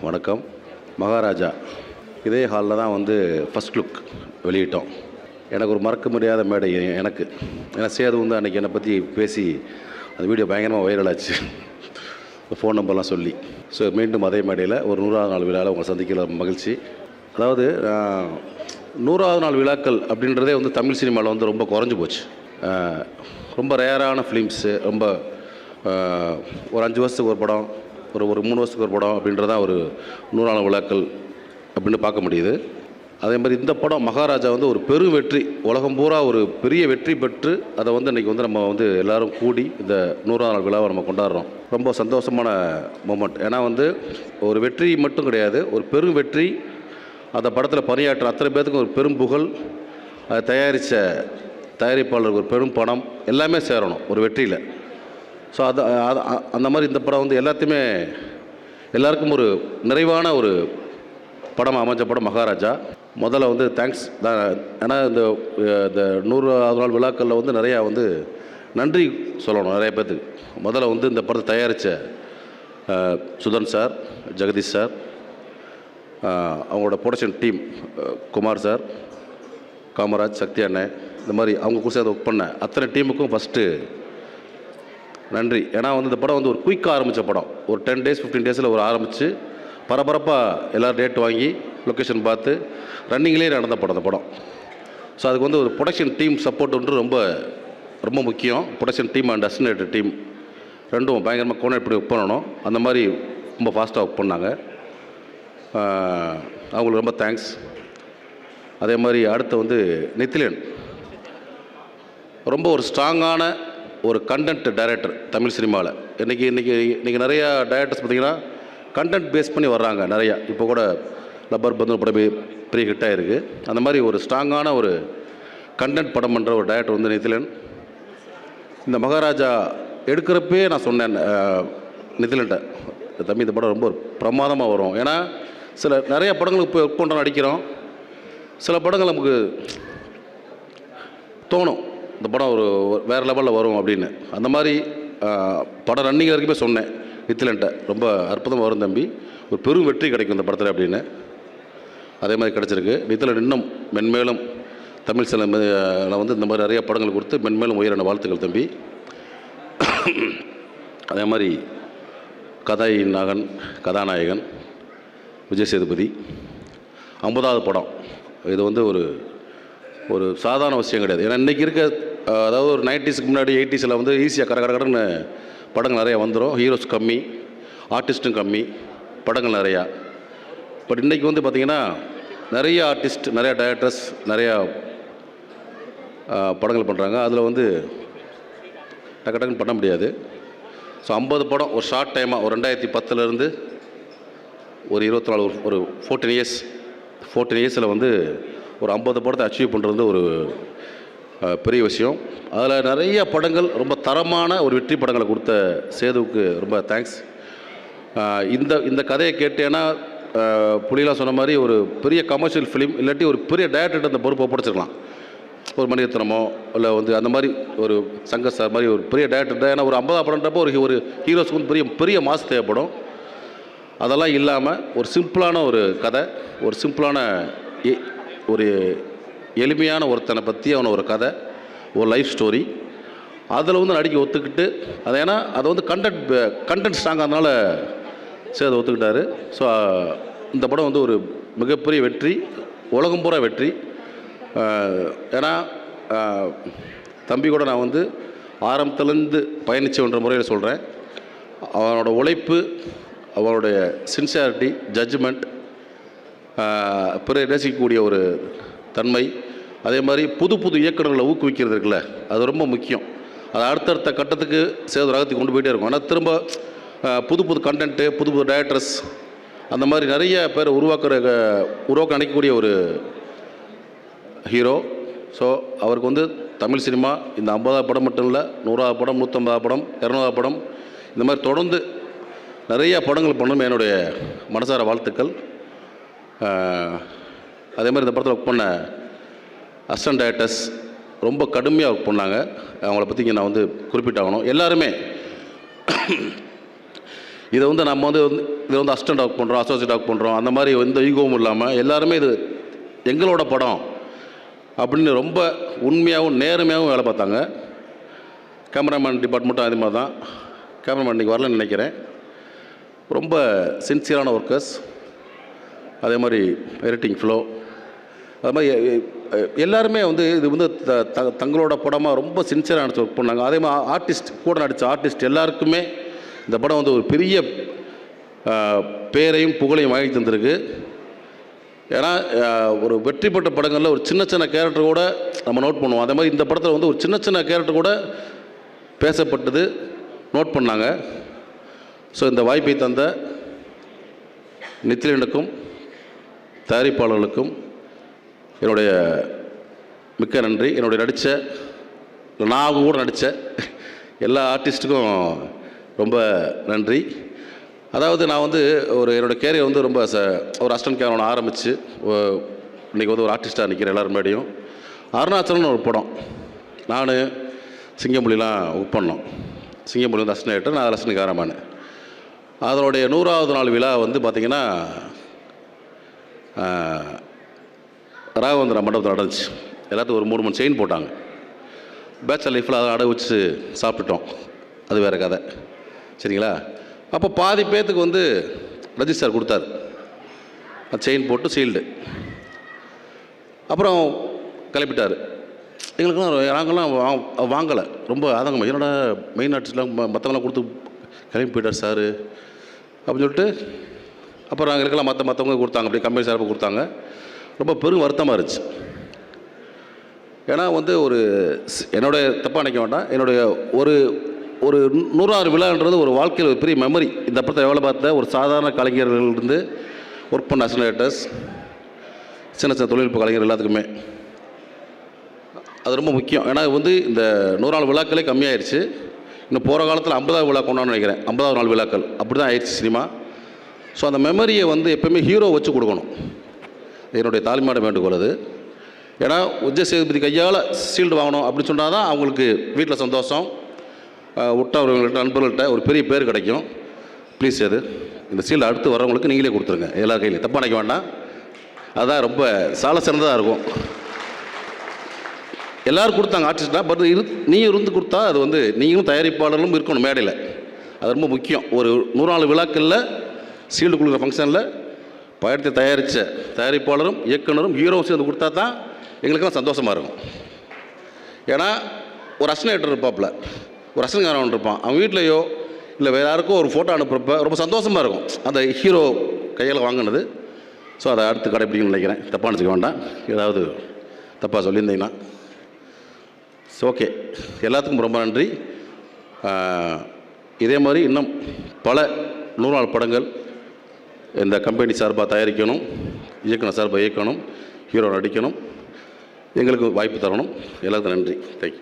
வணக்கம். மகாராஜா இதே ஹாலில் தான் வந்து ஃபஸ்ட் லுக் வெளியிட்டோம். எனக்கு ஒரு மறக்க முடியாத மேடை எனக்கு. ஏன்னா சேது வந்து அன்றைக்கி என்னை பற்றி பேசி அந்த வீடியோ பயங்கரமாக வைரல் ஆச்சு, ஃபோன் நம்பர்லாம் சொல்லி. ஸோ மீண்டும் அதே மேடையில் ஒரு 100வது நாள் விழாவில் உங்களை சந்திக்கல மகிழ்ச்சி. அதாவது 100வது நாள் விழாக்கள் அப்படின்றதே வந்து தமிழ் சினிமாவில் வந்து ரொம்ப குறைஞ்சி போச்சு. ரொம்ப ரேரான ஃபிலிம்ஸு, ரொம்ப ஒரு 5 வருஷத்துக்கு ஒரு படம், ஒரு 3 வருஷத்துக்கு ஒரு படம் அப்படின்றதான் ஒரு 100 நாள் விழாக்கள் அப்படின்னு பார்க்க முடியுது. அதே மாதிரி இந்த படம் மகாராஜா வந்து ஒரு பெரும் வெற்றி, உலகம் பூரா ஒரு பெரிய வெற்றி பெற்று அதை வந்து இன்றைக்கி வந்து நம்ம வந்து எல்லோரும் கூடி இந்த 100வது நாள் விழாவை நம்ம கொண்டாடுறோம். ரொம்ப சந்தோஷமான மூமெண்ட். ஏன்னா வந்து ஒரு வெற்றி மட்டும் கிடையாது, ஒரு பெரும் வெற்றி. அந்த படத்தில் பணியாற்ற அத்தனை பேர்த்துக்கும் ஒரு பெரும் புகழ், அதை தயாரித்த தயாரிப்பாளருக்கு ஒரு பெரும் பணம், எல்லாமே சேரணும் ஒரு வெற்றியில். ஸோ அந்த மாதிரி இந்த படம் வந்து எல்லாருக்கும் ஒரு நிறைவான ஒரு படம் அமைஞ்ச படம் மகாராஜா. முதல்ல வந்து தேங்க்ஸ் தான். ஏன்னா இந்த 100வது நாள் விழாக்களில் வந்து நிறையா வந்து நன்றி சொல்லணும் நிறைய பேர்த்துக்கு. முதல்ல வந்து இந்த படத்தை தயாரித்த சுதன் சார், ஜெகதீஷ் சார், அவங்களோட production team, Kumar sir, Kamaraj, Sakthi அண்ணன், இந்த மாதிரி அவங்க கூட சேர்ந்து ஒர்க் பண்ண அத்தனை டீமுக்கும் ஃபஸ்ட்டு நன்றி. ஏன்னா வந்து இந்த படம் வந்து ஒரு குயிக்காக ஆரம்பித்த படம். ஒரு 10 days 15 daysல ஒரு ஆரம்பித்து பரபரப்பாக எல்லோரும் டேட் வாங்கி லொக்கேஷன் பார்த்து ரன்னிங்லேயே நடந்த படம் அந்த படம். ஸோ அதுக்கு வந்து ஒரு ப்ரொடக்ஷன் டீம் சப்போர்ட் வந்து ரொம்ப ரொம்ப முக்கியம். Production team and assistant team ரெண்டும் பயங்கரமாக கோணம் எப்படி ஒர்க் பண்ணணும், அந்த மாதிரி ரொம்ப ஃபாஸ்ட்டாக ஒர்க் பண்ணாங்க. அவங்களுக்கு ரொம்ப தேங்க்ஸ். அதே மாதிரி அடுத்து வந்து நித்திலன் ரொம்ப ஒரு ஸ்ட்ராங்கான ஒரு கண்டென்ட் டைரக்டர் தமிழ் சினிமாவில். இன்றைக்கி நிறையா டைரக்டர்ஸ் பார்த்திங்கன்னா கண்டென்ட் பேஸ் பண்ணி வர்றாங்க நிறையா. இப்போ கூட லப்பர் பந்து படம் பெரிய ஹிட்டாக இருக்குது. அந்த மாதிரி ஒரு ஸ்ட்ராங்கான ஒரு கண்டென்ட் படம் பண்ணுற ஒரு டைரக்டர் வந்து நித்திலன். இந்த மகாராஜா எடுக்கிறப்பே நான் சொன்னேன் நித்திலன்ட்ட, தம்பி இந்த படம் ரொம்ப பிரமாதமாக வரும். ஏன்னா நிறைய படங்களுக்கு போய் ஒர்க் பண்ணுறோம், நடிக்கிறோம். சில படங்கள் நமக்கு தோணும் இந்த படம் ஒரு வேறு லெவலில் வரும் அப்படின்னு. அந்த மாதிரி படம் ரன்னிங் வரைக்குமே சொன்னேன் நித்திலன்ட்ட, ரொம்ப அற்புதமாக வரும் தம்பி, ஒரு பெரும் வெற்றி கிடைக்கும் இந்த படத்தில் அப்படின்னு. அதே மாதிரி கிடச்சிருக்கு. நித்திலன் இன்னும் மென்மேலும் தமிழ் சினிமாவில் வந்து இந்த மாதிரி நிறைய படங்கள் கொடுத்து மென்மேலும் உயரான வாழ்த்துக்கள் தம்பி. அதே மாதிரி கதாநாயகன் விஜய் சேதுபதி 50வது படம். இது வந்து ஒரு சாதாரண விஷயம் கிடையாது. ஏன்னா இன்றைக்கி இருக்க, அதாவது ஒரு 90ஸ்க்கு முன்னாடி 80ஸ்ல வந்து ஈஸியாக கடன்னு படங்கள் நிறையா வந்துடும். ஹீரோஸ் கம்மி, ஆர்டிஸ்ட்டும் கம்மி, படங்கள் நிறையா. பட் இன்றைக்கி வந்து பார்த்திங்கன்னா நிறைய ஆர்டிஸ்ட், நிறையா டைரக்டர்ஸ், நிறையா படங்கள் பண்ணுறாங்க. அதில் வந்து டக்குன்னு பண்ண முடியாது. ஸோ 50 படம் ஒரு ஷார்ட் டைமாக, ஒரு 2010லேருந்து ஒரு 24 ஒரு 14 இயர்ஸில் வந்து ஒரு 50 படத்தை அச்சீவ் பண்ணுறது ஒரு பெரிய விஷயம். அதில் நிறைய படங்கள் ரொம்ப தரமான ஒரு வெற்றி படங்களை கொடுத்த சேதுவுக்கு ரொம்ப தேங்க்ஸ். இந்த கதையை கேட்டேன்னா புலிலாம் சொன்ன மாதிரி ஒரு பெரிய கமர்ஷியல் ஃபிலிம் இல்லாட்டி ஒரு பெரிய டைரக்டர் அந்த பொறுப்பை ஒப்படைச்சிருக்கலாம். ஒரு மணிரத்னமோ இல்லை வந்து அந்த மாதிரி ஒரு சங்கர் சார் மாதிரி ஒரு பெரிய டைரக்டர். ஏன்னா ஒரு 50 படம்ன்றப்போ ஒரு ஹீரோஸ்க்கு வந்து பெரிய மாஸ் தேவைப்படும். அதெல்லாம் இல்லாமல் ஒரு சிம்பிளான ஒரு கதை, ஒரு சிம்பிளான ஒரு எளிமையான ஒருத்தனை பற்றி அவனை ஒரு ஒரு லைஃப் ஸ்டோரி, அதில் வந்து நடிக்க ஒத்துக்கிட்டு ஏன்னா அதை வந்து கண்டென்ட் ஸ்ட்ராங்காக அதனால் சரி அதை ஒத்துக்கிட்டாரு. ஸோ இந்த படம் வந்து ஒரு மிகப்பெரிய வெற்றி, உலகம் பூரா வெற்றி. ஏன்னா தம்பி கூட நான் வந்து ஆரம்பத்துலேருந்து பயணிச்சவன்ற முறையில் சொல்கிறேன். அவனோட உழைப்பு, அவனுடைய சின்சியாரிட்டி, ஜட்ஜ்மெண்ட், பிற நேசிக்கக்கூடிய ஒரு தன்மை, அதே மாதிரி புது இயக்குநர்களை ஊக்குவிக்கிறது இருக்குல்ல, அது ரொம்ப முக்கியம். அது அடுத்தடுத்த கட்டத்துக்கு சேது ரகத்துக்கு கொண்டு போயிட்டே இருக்கும். ஆனால் திரும்ப புது கண்டென்ட்டு, புது டைரக்டர்ஸ், அந்த மாதிரி நிறைய பேர் உருவாக்க நினைக்கக்கூடிய ஒரு ஹீரோ. ஸோ அவருக்கு வந்து தமிழ் சினிமா இந்த 50வது படம் மட்டும் இல்லை, 100வது படம், 150வது படம், 200வது படம், இந்த மாதிரி தொடர்ந்து நிறைய படங்கள் பண்ணணும் என்னுடைய மனசார வாழ்த்துக்கள். அதே மாதிரி இந்த படத்தில் ஒர்க் பண்ண அசிஸ்டன்ட் டைரக்டர்ஸ் ரொம்ப கடுமையாக ஒர்க் பண்ணாங்க. அவங்கள பற்றி நான் வந்து குறிப்பிட்டாகணும். எல்லாருமே இதை வந்து நம்ம வந்து இதை வந்து அசிஸ்டன்ட் டாக் பண்ணுறோம், அசோசியேட் டாக் பண்ணுறோம், அந்த மாதிரி எந்த ஈகோவும் இல்லாமல் எல்லாருமே இது எங்களோட படம் அப்படின்னு ரொம்ப உண்மையாகவும் நேர்மையாகவும் வேலை பார்த்தாங்க. கேமராமேன் டிபார்ட்மெண்ட்டும் அதே மாதிரி தான். கேமராமேன் இன்றைக்கி வரலன்னு நினைக்கிறேன். ரொம்ப சின்சியரான ஒர்க்கர்ஸ். அதே மாதிரி எடிட்டிங் ஃப்ளோ, அது மாதிரி எல்லாருமே வந்து இது வந்து தங்களோட படமாக ரொம்ப சின்சியராக நடிச்சு ஒர்க் பண்ணாங்க. அதே மாதிரி ஆர்டிஸ்ட் கூட நடித்த ஆர்டிஸ்ட் எல்லாருக்குமே இந்த படம் வந்து ஒரு பெரிய பேரையும் புகழையும் வாங்கி தந்திருக்கு. ஏன்னா ஒரு வெற்றி பெற்ற படங்களில் ஒரு சின்ன சின்ன கேரக்டர் கூட நம்ம நோட் பண்ணுவோம். அதே மாதிரி இந்த படத்தில் வந்து ஒரு சின்ன சின்ன கேரக்டர் கூட பேசப்பட்டது, நோட் பண்ணாங்க. ஸோ இந்த வாய்ப்பை தந்த நித்திலனுக்கும் தயாரிப்பாளர்களுக்கும் என்னுடைய மிக்க நன்றி. என்னுடைய நான் கூட நடித்த எல்லா ஆர்டிஸ்ட்டுக்கும் ரொம்ப நன்றி. அதாவது நான் வந்து என்னோடய கேரியர் வந்து ரொம்ப ஒரு அசிஸ்டன்ட் கேமராமேன் ஆரம்பித்து இன்றைக்கி வந்து ஒரு ஆர்டிஸ்ட்டாக நிற்கிறேன் எல்லாரும் முன்னாடியும். அருணாச்சலம்னு ஒரு படம் நான் சிங்கமொழிலாம் ஒர்க் பண்ணோம். சிங்கமொழி வந்து அசிஸ்டன்ட் டைரக்டர், நான் அசிஸ்டன்ட் கேமராமேன். அதனுடைய 100வது நாள் விழா வந்து பார்த்திங்கன்னா ராகவேந்திரா மண்டபத்தில் நடந்துச்சு. எல்லாத்துக்கும் ஒரு 3 மணி செயின் போட்டாங்க. பேச்சுலர் லைஃப்பில் அதை அடை வச்சு சாப்பிட்டுட்டோம், அது வேறு கதை. சரிங்களா? அப்போ பாதி பேத்துக்கு வந்து ரெஜிஸ்டர் கொடுத்தாரு, செயின் போட்டு சீல்டு. அப்புறம் கிளப்பிட்டார். எங்களுக்குலாம் நாங்கள்லாம் வாங்கலை, ரொம்ப ஆதங்கமாக. என்னோட மெயின் ஆர்டிஸ்ட்லாம் மற்றவங்களாம் கொடுத்து கிளம்பி போயிட்டார் சார் அப்படின்னு சொல்லிட்டு அப்புறம் எங்களுக்கெல்லாம் மற்றவங்க கொடுத்தாங்க, அப்படி கம்பெனி சார்பாக கொடுத்தாங்க. ரொம்ப பெரும் வருத்தமாக இருந்துச்சு. ஏன்னா வந்து என்னுடைய தப்பாக நினைக்க வேண்டாம், என்னுடைய ஒரு 100வது விழான்றது ஒரு வாழ்க்கையில் ஒரு பெரிய மெமரி. இந்த படத்தை எவ்வளோ பார்த்த ஒரு சாதாரண கலைஞர்கள்லேருந்து ஒர்க் பண்ண அசிஸ்டன்ட் டைரக்டர்ஸ், சின்ன சின்ன தொழில்நுட்ப கலைஞர் எல்லாத்துக்குமே அது ரொம்ப முக்கியம். ஏன்னா வந்து இந்த 100 நாள் விழாக்களே கம்மியாயிருச்சு. இன்னும் போகிற காலத்தில் 50வது விழா கொண்டான்னு நினைக்கிறேன். 50வது நாள் விழாக்கள் அப்படி தான் ஆயிடுச்சு சினிமா. ஸோ அந்த மெமரியை வந்து எப்போயுமே ஹீரோ வச்சு கொடுக்கணும், என்னுடைய தாழ்மையான வேண்டுகோள் அது. ஏன்னா விஜய் சேதுபதி கையால் சீல்டு வாங்கணும் அப்படின்னு சொன்னால் தான் அவங்களுக்கு வீட்டில் சந்தோஷம், உற்றவர்கள்ட்ட நண்பர்கள்ட்ட ஒரு பெரிய பேர் கிடைக்கும். ப்ளீஸ் இந்த சீல்டு அடுத்து வரவங்களுக்கு நீங்களே கொடுத்துருங்க, எல்லா கையிலையும். தப்பாக நினைக்க வேண்டாம், அதுதான் ரொம்ப சால சிறந்ததாக இருக்கும். எல்லோரும் கொடுத்தாங்க ஆர்டிஸ்டாக, பட் நீ இருந்து கொடுத்தா அது வந்து நீங்களும் தயாரிப்பாளர்களும் இருக்கணும் மேடையில். அது ரொம்ப முக்கியம். ஒரு 100 நாள் விழாக்களில் சீல்டு கொடுக்குற ஃபங்க்ஷனில் படத்தை தயாரித்த தயாரிப்பாளரும் இயக்குனரும் ஹீரோவும் சேர்ந்து கொடுத்தா தான் எங்களுக்கெல்லாம் சந்தோஷமாக இருக்கும். ஏன்னா ஒரு அசிஸ்டன்ட் டைரக்டர் இருப்பாப்புல, ஒரு அசிஸ்டன்ட் கேமராமேன் இருப்பான், அவன் வீட்லையோ இல்லை வேறு யாருக்கும் ஒரு ஃபோட்டோ அனுப்புகிறப்ப ரொம்ப சந்தோஷமாக இருக்கும் அந்த ஹீரோ கையில் வாங்கினது. ஸோ அதை அடுத்து கடைப்பிடிக்கணும்னு நினைக்கிறேன். தப்பாக நினச்சிக்க வேண்டாம், ஏதாவது தப்பாக சொல்லியிருந்தீங்கன்னா. ஸோ ஓகே, எல்லாத்துக்கும் ரொம்ப நன்றி. இதே மாதிரி இன்னும் பல 100 நாள் படங்கள் இந்த கம்பெனி சார்பாக தயாரிக்கணும், இயக்குனர் சார்பாக இயக்கணும், ஹீரோ நடிக்கணும், எங்களுக்கு வாய்ப்பு தரணும். எல்லாத்துக்கும் நன்றி. தேங்க்யூ.